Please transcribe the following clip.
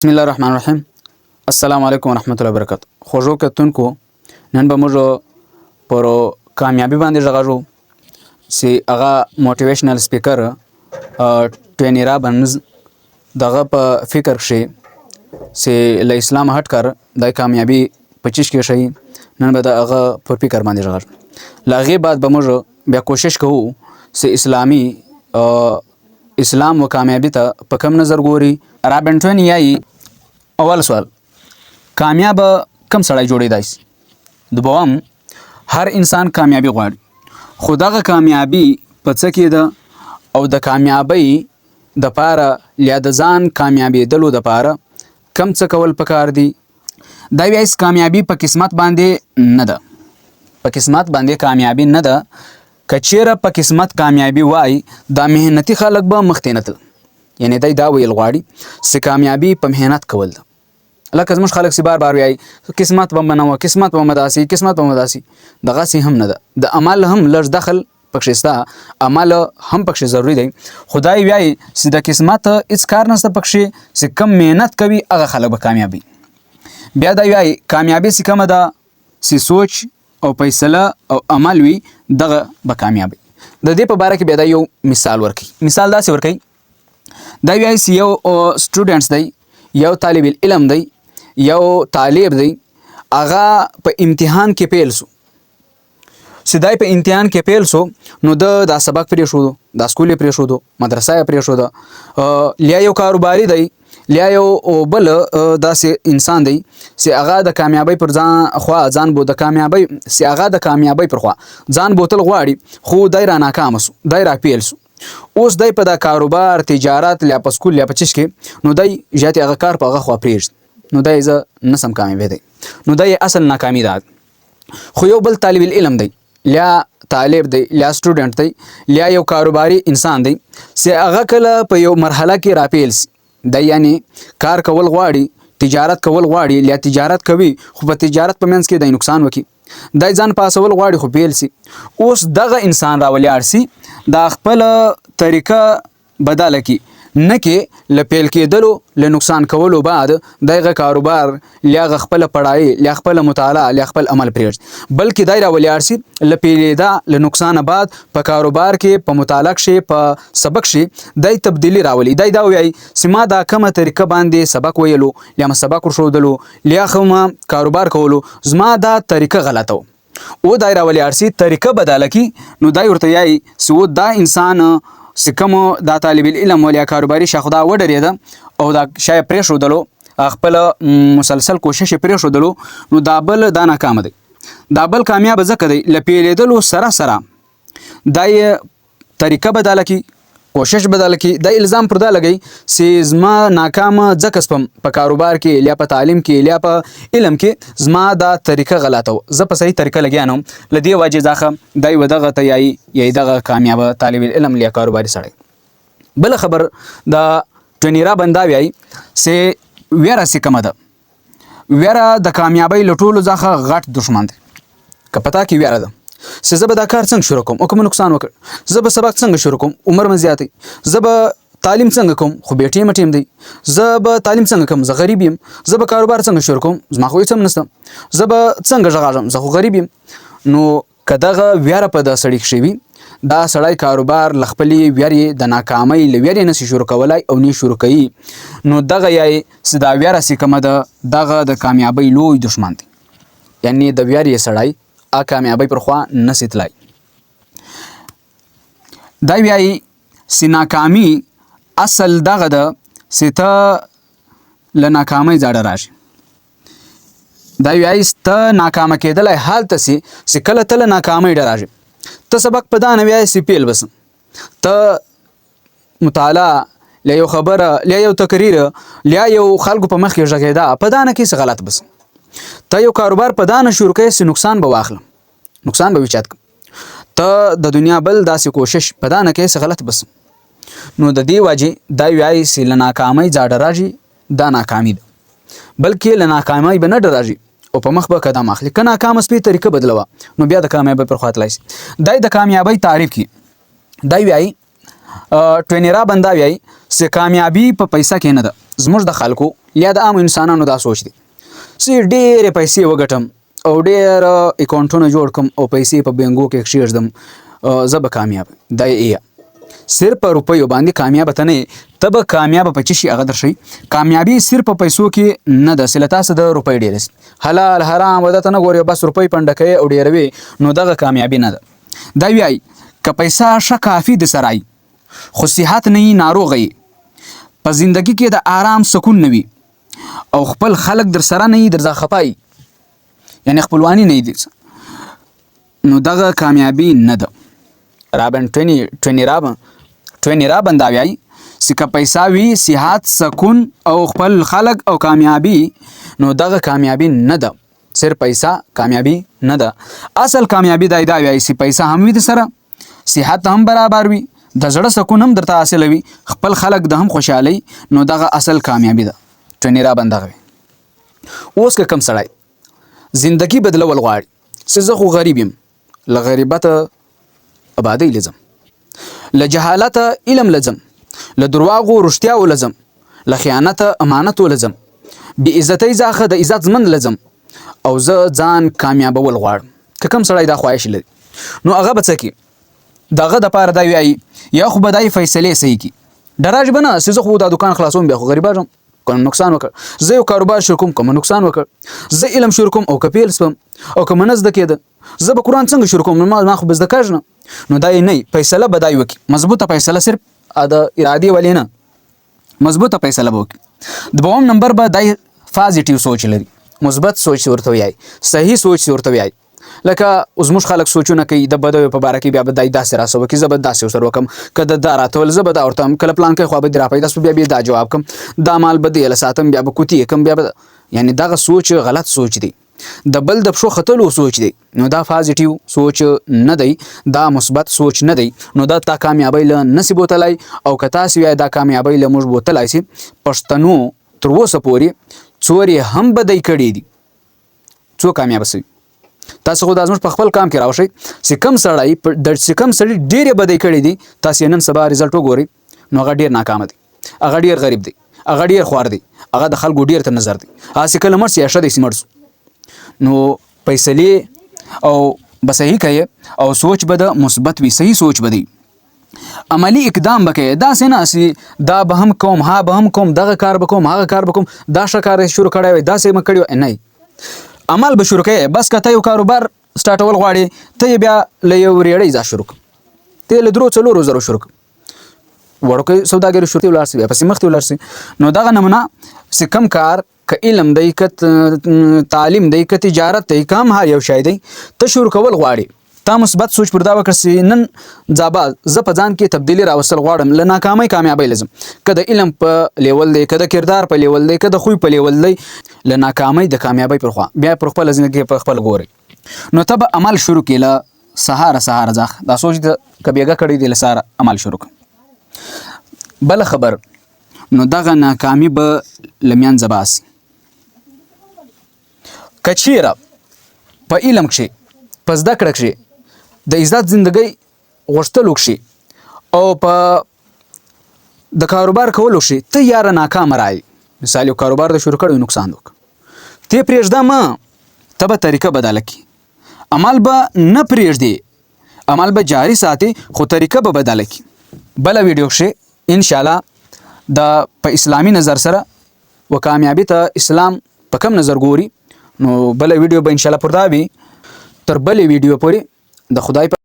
بسم الله الرحمن الرحیم. السلام علیکم ورحمۃ اللہ وبرکاتہ. خوږو کتونکو نن به موږ پر کامیابی باندې غږو چې هغه موټیویشنل سپیکر ټوني رابنز دغه په فکر شي چې له اسلام هټ کر د کامیابی 25 کې شي. نن به هغه پر فکر باندې غږ لاغي بعد به موږ بیا کوشش کوو چې اسلام و کامیابی ته په کم نظر ګوري. رابنټون یای اول سوال کامیاب کم سړی جوړیدای شي؟ دوم هر انسان کامیابی غواړي خو دغه کامیابی په څه کې ده او د کامیابی د پاره یا د ځان کامیابی دلو د پاره کم څه کول پکار دي؟ دا وایي کامیابی په قسمت باندې نه ده. په قسمت باندې کامیابی نه ده. کچیره په قسمت کامیابی وای دا مهنتي خلک به مخته نه تل، یعنی دا ویل غواړي چې کامیابی په مهنت کول ده. لکه زموږ خلک سی بار وایي قسمت به منو، قسمت به مداسي، قسمت به مداسي. دغه سي هم نه ده. د عمل هم لږ دخل پکې شته، عمل هم پکې ضروری دی. خدای وایي چې د قسمت هیڅ کار نشته پکې، چې کم مهنت کوي هغه خلک به کامیابی. بیا دا وایي کامیابی چې کومه ده چې سوچ او فیصله او عمل وي دغه به کامیابی. د دې په باره کې بیا دا یو مثال ورکړي. مثال داسې ورکړي دا وایي چې یو سټوډنټس دی، یو طالب علم دی، یو طالب دی، هغه په امتحان کې پیل سو. سیدای په امتحان کې پیل سو نو دا سبق پرې شو، دا سکول پرې شو، مدرسه پرې شو، لیا یو کاروباري دی، لیا یو بل داسې انسان دی چې هغه د کامیابی پر ځان بو د کامیابی چې هغه د کامیابی پر خوا ځان بوتل غواړي خو دای را ناکام سو، دای را پیل سو. اوس دای په دا کاروبار تجارت لیا په سکول لیا په چش کې نو دای ژاته هغه کار په هغه خوا پریږد نو دای ز نسم کامیاب دی، نو دای اصل ناکامی ده. خو یو بل طالب علم دی، لیا طالب دی، لیا سټوډنټ دی، لیا یو کاروباري انسان دی چې هغه کله په یو مرحله کې را پیل سي. دا یعنی کار کول غواړي، تجارت کول غواړي، لیا تجارت کوي خو په تجارت په منځ کې د نقصان وکي، دای ځان پاسول غواړي خو پیل سي. اوس دغه انسان راولیار سي دا خپل طریقه بدله کی نه کې لپیل کېدلو له نقصان کولو بعد دغه کاروبار لیا خپل پړای، لیا خپل مطالعه، لیا خپل عمل پرېږ، بلکې دای راولیار سي لپیلیدا له نقصان بعد په کاروبار کې، په مطالعه شي، په سبق شي دای تبدیلی راولي. دای دا وایي چې ما دا کومه طریقه باندې سبق ویلو، لیا ما سبق ورښودلو، لیا خو ما کاروبار کولو، زما دا طریقه غلطه و. او دای راولیار سي طریقه بدله کی نو دای ورته یای چې دا انسان سکم دا طالب علم ولیا کاروباري شخدا وډریده او دا شای پرې شودلو، خپل مسلسل کوشش پرې شودلو نو دا بل دا ناکام دی. دا بل کامیاب ځکه دی لپیلیدلو سره سره دای طریقه بدله کی، کوشش بدله کی، دا الزام پر دا لګی چې زما ناکام ځکه سپم په کاروبار کې، لیا په تعلیم کې، لیا په علم کې زما دا طریقه غلطه و، زه په صحیح طریقه لګیانم. لدی وجه ځکه دای ودغه تیای یی دغه کامیاب طالب علم لیا کاروباري سړی. بل خبر دا ټوني رابنز وایي چې ویره سي کومه ده؟ ویره د کامیابی لټولو ځخه غټ دشمن دی. که پتا کې ویره ده چې زه به دا کار څنګه شروع کوم او کوم نقصان وکړ، زه به سبق څنګه شروع کوم عمر مې زیاتې، زه به تعلیم څنګه کوم خو بیا ټیم دی، زه به تعلیم څنګه کوم زه غریب یم، زه به کاروبار څنګه شروع کوم زما خو هیڅ هم نشته، زه به څنګه ژغاړم زه خو غریب یم. نو که دغه ویره په دا سړی کې وي دا سړی کاروبار لخپلې ویرې د ناکامۍ له ویرې نشي شروع کولای او نه شروع کوي نو دغه یای چې دا ویره سي کومه ده دغه د کامیابی لوی دشمن دی. یعنی د ویرې سړی کامیابی پر خوا نسی تلای. دا وایي چې ناکامي اصل دغه ده چې ته له ناکامۍ ځاړه راشي. دا وایي ته ناکامه کېدلی حالته سي چې کله ته له ناکامۍ ډه راشي. ته سبق په دا نه وایي چې پیل بس، ته مطالعه لیا یو خبره، لیا یو تقریر، لیا یو خلکو په مخ کې غږېدا په دا نه کې څه غلط بس. ته یو کاروبار په دا نه شروع کوې چې نقصان به واخلم، نقصان به وچات کم، ته د دنیا بل داسې کوشش په دا نه کې څه غلط بس. نو د دې وجې دا وایي چې له ناکامۍ ځاډه راځي دا ناکامي ده، بلکې له ناکامۍ به نه ډه راځي او په مخ به قدم اخلي. که ناکام سپی طریقه بدلوه نو بیا د کامیابۍ پر خوا تللی شي. دای د کامیابۍ تعریف کی دای وایي ټوني رابنز وایي چې کامیابی په پیسه کې نه ده، زموږ د خلکو یا د عام انسانانو دا سوچ دی چې ډېرې پیسې وګټم او ډېر اکاونټونه جوړ کړم او پیسې په بینګو کې کښېږدم زه به کامیاب دا یې صرف په روپیو باندې کامیاب ته نه ته به کامیاب په څه شي هغه در شي کامیابي صرف په پیسو کې نه ده چې له تاسو د روپۍ ډېرې حلال حرام ودته نه ګورې بس روپۍ پنډه کوې او ډېروې نو دغه کامیابي نه ده دا وایي که پیسه ښه کافي د سره خو صحت نه وي ناروغه یې په زندګي کې د آرام سکون نه وي او خپل خلک در سره نه وي درځه خفه یعنی خپلواني نه وي نو دغه کامیابي نه ده ټویني رابن دا وایي چې که پیسه وي صحت سکون او خپل خلک او کامیابي نو دغه کامیابي نه ده صرف پیسه کامیابي نه ده اصل کامیابي دا وایي چې پیسه هم وي د سره صحت هم برابر وي د زړه سکون هم درته حاصل وي خپل خلک د هم خوشحالي نو دغه اصل کامیابي ده ټویني رابن دغه اوس که کم سړی زندگی بدلول غواړي چې زه خو غریب یم له غریبته آبادۍ لزم له جهالته علم لزم له درواغو رښتیاو لزم له خیانته امانتو لزم بې عزتۍ څخه د عزت ژمن لزم او زه ځان کامیابول غواړم که کوم سړی دا خواهش لري نو هغه به څه کوي دغه دپاره دا وایي یا خو به دا فیصلې صحیح کړي ډراج به نه چې زه خو دا دکان خلاصوم بیا خو غریبه شم که نقصان وکړ زه یو کاروبار شروع کوم که نقصان وکړ زه علم شروع کوم او که پیل سپم او که نه زده کېده زه به قرآن څنګه شروع کوم ما خو به زده کېږم نه نو دا یې نه فیصله به دا وکړي مضبوطه فیصله صرف د ارادې ولې نه مضبوطه فیصله به وکړي دوم نمبر به دا پازیټیو سوچ لري مثبت سوچ ورته وایي صحیح سوچ ورته وایي لکه اوس موږ خلک سوچونه کوي د بدیو په باره کې بیا به داسې راسه وکړي زه به داسې ورسره وکړم که دا راته ویل زه به دا ورته کله پلان کوي خوا به دې راپیدا سو بیا دا جواب کړم دا مال به دې له ساتم بیا به کوتي یې کړم بیا به یعنی دغه سوچ غلط سوچ دی د بل د پښو ختلو سوچ دی نو دا پازیټیو سوچ نه دی دا مثبت سوچ نه دی نو دا تا کامیابی له نسی بوتلای او که تاسې وایئ دا کامیابی له موږ بوتلای سي پښتنو تر اوسه پورې څورې هم بدۍ کړي دي څو کامیابه سوي تاسو خو دا زموږ په خپل کام کې راوشئ چې کم سړی ډېرې بدۍ کړي دي تاسې نن سبا رزلټ وګورئ نو هغه ډېر ناکامه دی هغه ډېر غریب دی هغه ډېر خوار دی هغه د خلکو ډېر ته نظر دی هغه چې کله مړ سي یا ښه دی چې مړ سو نو فیصلې او به صحیح کوي او سوچ به د مثبت وي صحیح سوچ به دی عملی اقدام به کوي داسې نه چې دا به هم کوم ها به هم کوم دغه کار به کوم هغه کار به کوم دا ښه کار شروع کړی وی داسې مه کړي وی نه عمل به شروع کوي بس که ته یو کاروبار سټارټول غواړې ته یې بیا له یو ریړۍ ځای شروع کړه ته یې له 3-4 زرو شروع کړه وړوکی سوداګري شروع ولاړ سي بیا پسې مخکې ولاړ سي نو دغه نمونه چې کم کار که علم دی که تعلیم دی که تجارت دی که هم هر یو شی دی ته شروع کول غواړې تا مثبت سوچ پر دا وکړه چې نن زابا زه په ځان کې تبدیلي راوستل غواړم له ناکامۍ کامیابۍ لزم که د علم په لیول دی که د کردار په لیول دی که د خوی په لیول دی له ناکامۍ د کامیابۍ پر خوا بیا پر خپله زندګي په خپل ګورئ نو ته به عمل شروع کړې له سهاره ځاخ دا سوچ که بیګه کړی دی له سهاره عمل شروع کړه بله خبر نو دغه ناکامي به له منځه باسي که چیرې په علم کښې په زده کړه کښې د عزت زندګۍ غوښتلو کښې او په د کاروبار کولو کښې ته یاره ناکامه رایې مثال یو کاروبار د شروع کړی نقصان وکړه ته یې پرېږده مه ته به طریقه بدله کړي عمل به نه پرېږدې عمل به جاري ساتې خو طریقه به بدله کړي بله ویډیو کښې انشاءالله د په اسلامي نظر سره و کامیابي ته اسلام په کم نظر ګوري نو بله ویډیو به انشاءالله پر دا وي تر بلې ویډیو پورې د خدای په